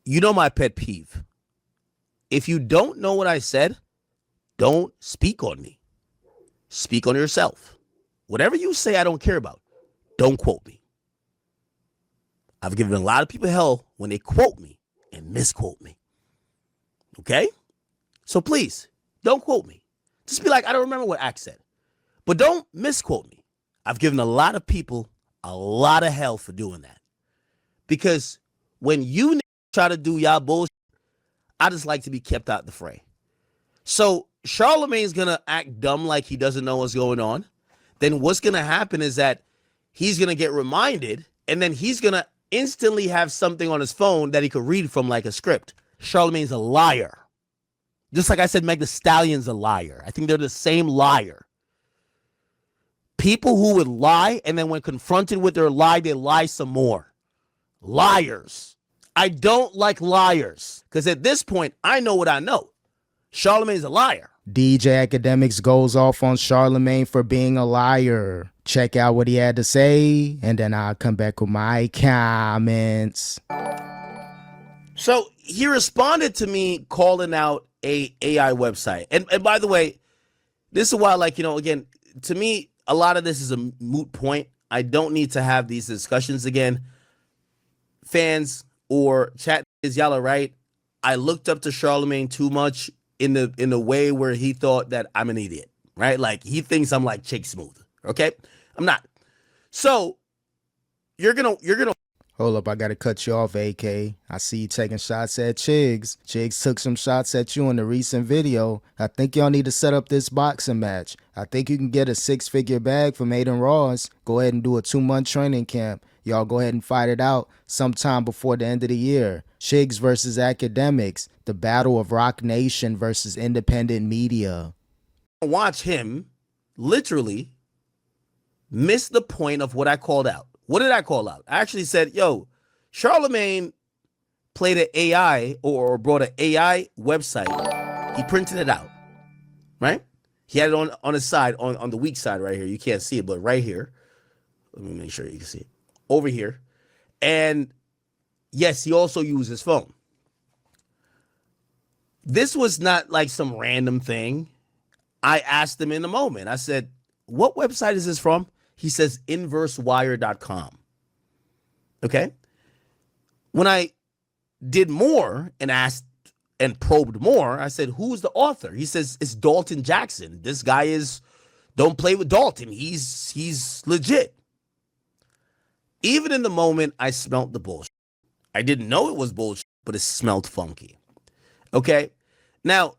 You know my pet peeve. If you don't know what I said, don't speak on me. Speak on yourself. Whatever you say, I don't care about. Don't quote me. I've given a lot of people hell when they quote me and misquote me. Okay? So please, don't quote me. Just be like, I don't remember what Axe said. But don't misquote me. I've given a lot of people a lot of hell for doing that. Because when you try to do y'all bullshit, I just like to be kept out the fray. So Charlamagne's going to act dumb like he doesn't know what's going on. Then what's going to happen is that he's going to get reminded, and then he's going to instantly have something on his phone that he could read from like a script. Charlamagne's a liar. Just like I said, Meg Thee Stallion's a liar. I think they're the same liar. People who would lie, and then when confronted with their lie, they lie some more. Liars. I don't like liars, because at this point, I know what I know. Charlamagne's a liar. DJ Akademiks goes off on Charlamagne for being a liar. Check out what he had to say, and then I'll come back with my comments. So he responded to me calling out a AI website. And by the way, this is why, like, you know, again, to me, a lot of this is a moot point. I don't need to have these discussions again. Fans or chat is Yella, right? I looked up to Charlamagne too much in the way where he thought that I'm an idiot, right? Like, he thinks I'm like Chick Smooth, okay? I'm not. So you're gonna Hold up, I gotta cut you off, AK. I see you taking shots at Chigs. Chigs took some shots at you in the recent video. I think y'all need to set up this boxing match. I think you can get a 6-figure bag from Aiden Ross. Go ahead and do a 2-month training camp. Y'all go ahead and fight it out sometime before the end of the year. Chigs versus Akademiks. The battle of Rock Nation versus independent media. Watch him literally miss the point of what I called out. What did I call out? I actually said, yo, Charlamagne played an AI or brought an AI website. He printed it out, right? He had it on his side, on the weak side right here. You can't see it, but right here. Let me make sure you can see it. Over here. And yes, he also used his phone. This was not like some random thing. I asked him in the moment. I said, what website is this from? He says inversewire.com. Okay? When I did more and asked and probed more, I said, who's the author? He says, it's Dalton Jackson. This guy is, don't play with Dalton. He's legit. Even in the moment, I smelled the bullshit. I didn't know it was bullshit, but it smelled funky. Okay? Now,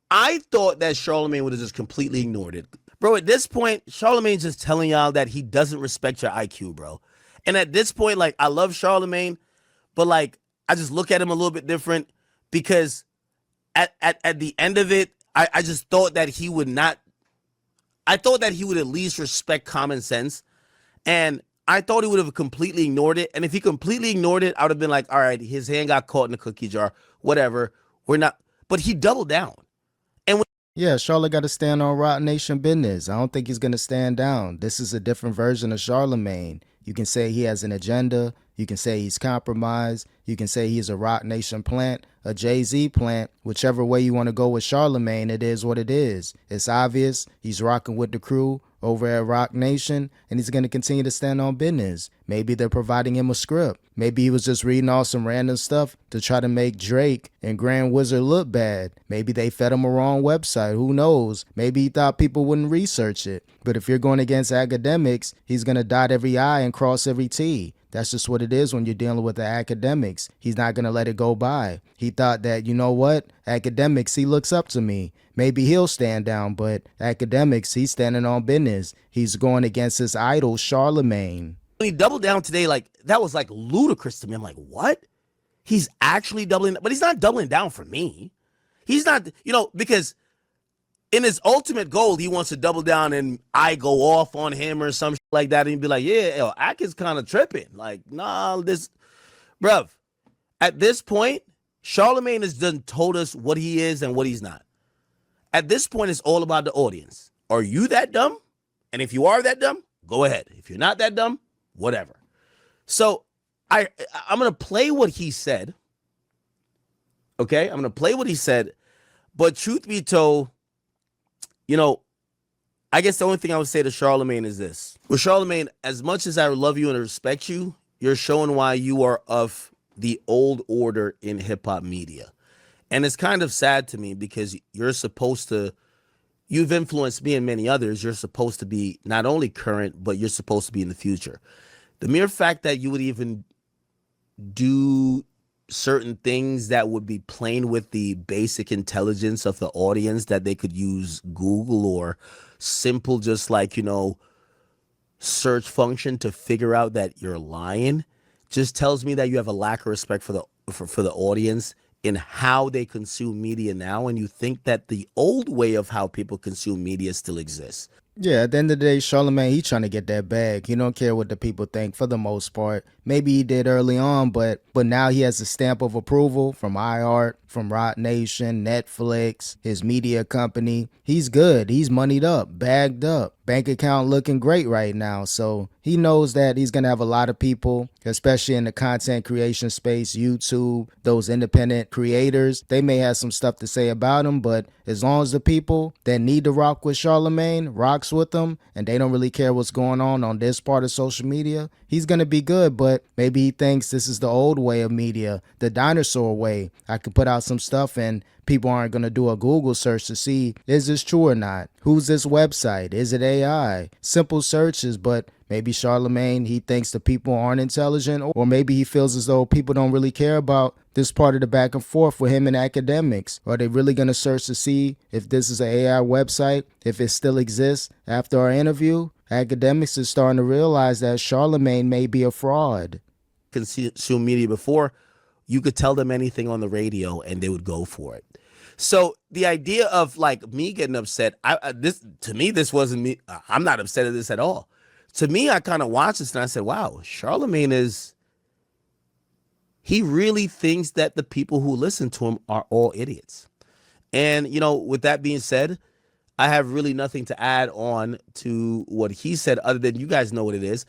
I thought that Charlamagne would have just completely ignored it. Bro, at this point, Charlamagne's just telling y'all that he doesn't respect your IQ, bro. And at this point, like, I love Charlamagne, but, like, I just look at him a little bit different because at the end of it, I just thought that he would not, I thought that he would at least respect common sense. And I thought he would have completely ignored it. And if he completely ignored it, I would have been like, all right, his hand got caught in the cookie jar, whatever. We're not, but he doubled down. Yeah, Charlotte got to stand on Rock Nation business. I don't think he's going to stand down. This is a different version of Charlamagne. You can say he has an agenda. You can say he's compromised. You can say he's a Rock Nation plant, a Jay-Z plant. Whichever way you want to go with Charlamagne, it is what it is. It's obvious he's rocking with the crew over at Rock Nation, and he's going to continue to stand on business. Maybe they're providing him a script. Maybe he was just reading off some random stuff to try to make Drake and Grand Wizard look bad. Maybe they fed him a wrong website. Who knows? Maybe he thought people wouldn't research it. But if you're going against Akademiks, he's going to dot every I and cross every T. That's just what it is when you're dealing with the Akademiks. He's not going to let it go by. He thought that, you know what? Akademiks, he looks up to me. Maybe he'll stand down, but Akademiks, he's standing on business. He's going against his idol, Charlamagne. When he doubled down today, like, that was like ludicrous to me. I'm like, what? He's actually doubling, but he's not doubling down for me. He's not, you know, because in his ultimate goal, he wants to double down and I go off on him or some shit like that. And he'd be like, yeah, yo, Ak is kind of tripping. Like, nah, this, bruv. At this point, Charlamagne has done told us what he is and what he's not. At this point, it's all about the audience. Are you that dumb? And if you are that dumb, go ahead. If you're not that dumb, whatever. So I'm going to play what he said, Okay, I'm gonna play what he said. But truth be told, you know, I guess the only thing I would say to Charlamagne is this. With Charlamagne, as much as I love you and respect you, you're showing why you are of the old order in hip hop media. And it's kind of sad to me because you've influenced me and many others. You're supposed to be not only current, but you're supposed to be in the future. The mere fact that you would even do certain things that would be playing with the basic intelligence of the audience, that they could use Google or simple just like, search function to figure out that you're lying, just tells me that you have a lack of respect for the audience in how they consume media now, and you think that the old way of how people consume media still exists. Yeah, at the end of the day, Charlamagne, he trying to get that bag. He don't care what the people think for the most part. Maybe he did early on, but now he has a stamp of approval from iHeart, from Roc Nation, Netflix, his media company. He's good. He's moneyed up, bagged up. Bank account looking great right now. So he knows that he's going to have a lot of people, especially in the content creation space, YouTube, those independent creators. They may have some stuff to say about him, but as long as the people that need to rock with Charlamagne rocks with him and they don't really care what's going on this part of social media, he's going to be good. But maybe he thinks this is the old way of media, the dinosaur way. I could put out some stuff and people aren't going to do a Google search to see, is this true or not? Who's this website? Is it AI? Simple searches, but maybe Charlamagne, he thinks the people aren't intelligent, or maybe he feels as though people don't really care about this part of the back and forth with him and Akademiks. Are they really going to search to see if this is an AI website, if it still exists after our interview? Akademiks is starting to realize that Charlamagne may be a fraud. Consume media before, you could tell them anything on the radio and they would go for it. So the idea of like me getting upset, this wasn't me. I'm not upset at this at all. To me, I kind of watched this and I said, wow, Charlamagne he really thinks that the people who listen to him are all idiots. And, with that being said, I have really nothing to add on to what he said other than you guys know what it is.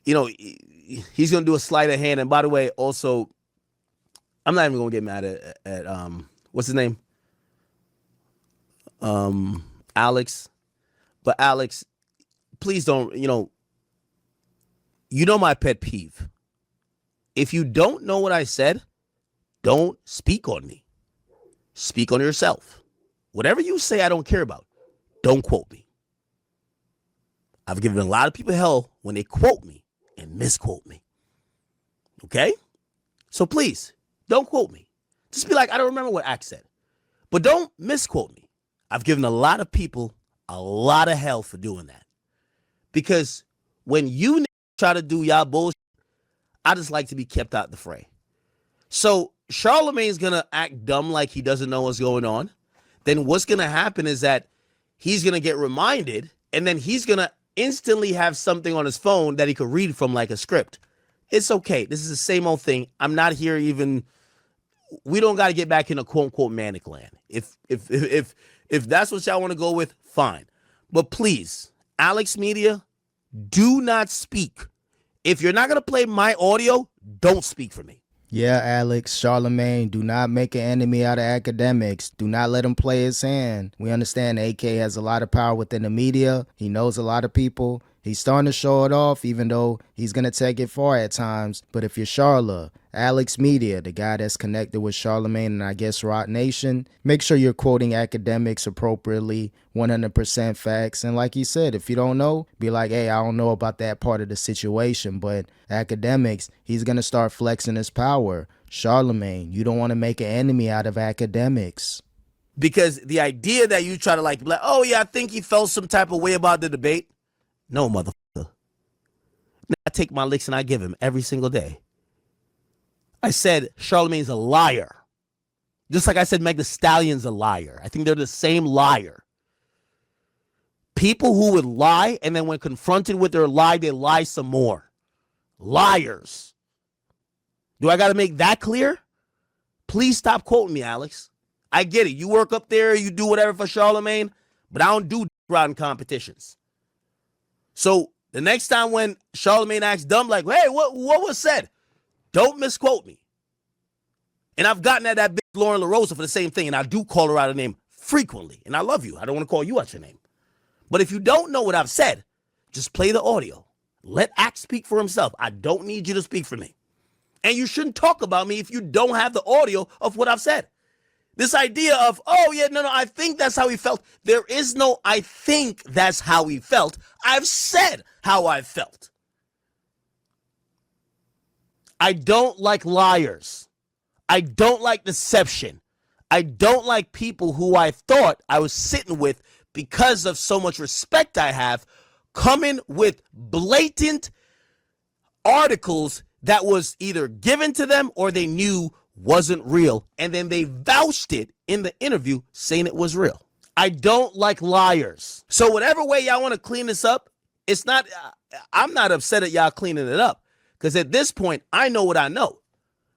He's going to do a sleight of hand. And by the way, also, I'm not even going to get mad at what's his name? Alex. But Alex, please don't, my pet peeve. If you don't know what I said, don't speak on me. Speak on yourself. Whatever you say, I don't care about. Don't quote me. I've given a lot of people hell when they quote me and misquote me. Okay? So please, don't quote me. Just be like, I don't remember what Axe said. But don't misquote me. I've given a lot of people a lot of hell for doing that. Because when you try to do y'all bullshit, I just like to be kept out the fray. So Charlamagne's going to act dumb like he doesn't know what's going on. Then what's going to happen is that he's going to get reminded, and then he's going to instantly have something on his phone that he could read from like a script. It's okay. This is the same old thing. I'm not here even. We don't got to get back in a quote unquote manic land. If that's what y'all want to go with, fine. But please, Alex Media, do not speak. If you're not going to play my audio, don't speak for me. Yeah, Alex, Charlamagne, do not make an enemy out of Akademiks. Do not let him play his hand. We understand AK has a lot of power within the media. He knows a lot of people. He's starting to show it off, even though he's going to take it far at times. But if you're Charla, Alex Media, the guy that's connected with Charlamagne and I guess Roc Nation, make sure you're quoting Akademiks appropriately, 100% facts. And like he said, if you don't know, be like, hey, I don't know about that part of the situation. But Akademiks, he's going to start flexing his power. Charlamagne, you don't want to make an enemy out of Akademiks. Because the idea that you try to like, oh yeah, I think he felt some type of way about the debate. No, motherfucker. I take my licks and I give him every single day. I said Charlamagne's a liar. Just like I said Meg Thee Stallion's a liar. I think they're the same liar. People who would lie and then when confronted with their lie, they lie some more. Liars. Do I got to make that clear? Please stop quoting me, Alex. I get it. You work up there, you do whatever for Charlamagne, but I don't do riding competitions. So the next time when Charlamagne acts dumb, like, hey, what was said? Don't misquote me. And I've gotten at that bitch Lauren LaRosa for the same thing, and I do call her out her name frequently. And I love you. I don't want to call you out your name. But if you don't know what I've said, just play the audio. Let Act speak for himself. I don't need you to speak for me. And you shouldn't talk about me if you don't have the audio of what I've said. This idea of, oh, yeah, no, I think that's how he felt. There is no, I think that's how he felt. I've said how I felt. I don't like liars. I don't like deception. I don't like people who I thought I was sitting with because of so much respect I have, coming with blatant articles that was either given to them or they knew wasn't real, and then they vouched it in the interview saying it was real. I don't like liars. So whatever way y'all want to clean this up, it's not, I'm not upset at y'all cleaning it up, because at this point, I know what I know.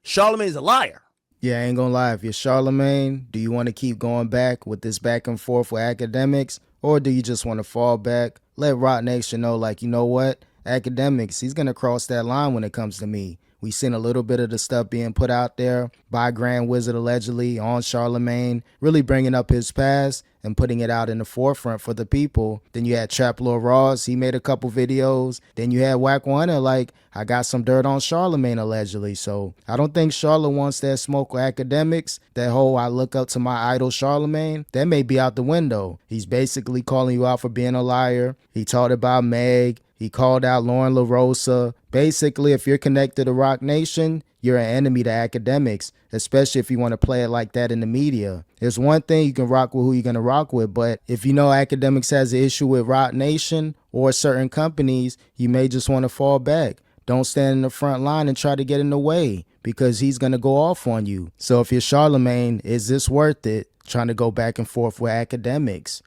Charlamagne's a liar. Yeah, I ain't gonna lie. If you're Charlamagne, do you want to keep going back with this back and forth with Akademiks, or do you just want to fall back, let Rock Nation know, like, you know what, Akademiks, he's gonna cross that line when it comes to me. We seen a little bit of the stuff being put out there by Grand Wizard allegedly on Charlamagne, really bringing up his past and putting it out in the forefront for the people. Then you had Trap Lord Ross, he made a couple videos. Then you had Wack Wonder, like, I got some dirt on Charlamagne allegedly. So I don't think Charlotte wants that smoke with Akademiks. That whole I look up to my idol Charlamagne, that may be out the window. He's basically calling you out for being a liar. He talked about Meg. He called out Lauren LaRosa. Basically, if you're connected to Rock Nation, you're an enemy to Akademiks, especially if you want to play it like that in the media. There's one thing, you can rock with who you're going to rock with, but if you know Akademiks has an issue with Rock Nation or certain companies, you may just want to fall back. Don't stand in the front line and try to get in the way, because he's going to go off on you. So if you're Charlamagne, is this worth it, trying to go back and forth with Akademiks?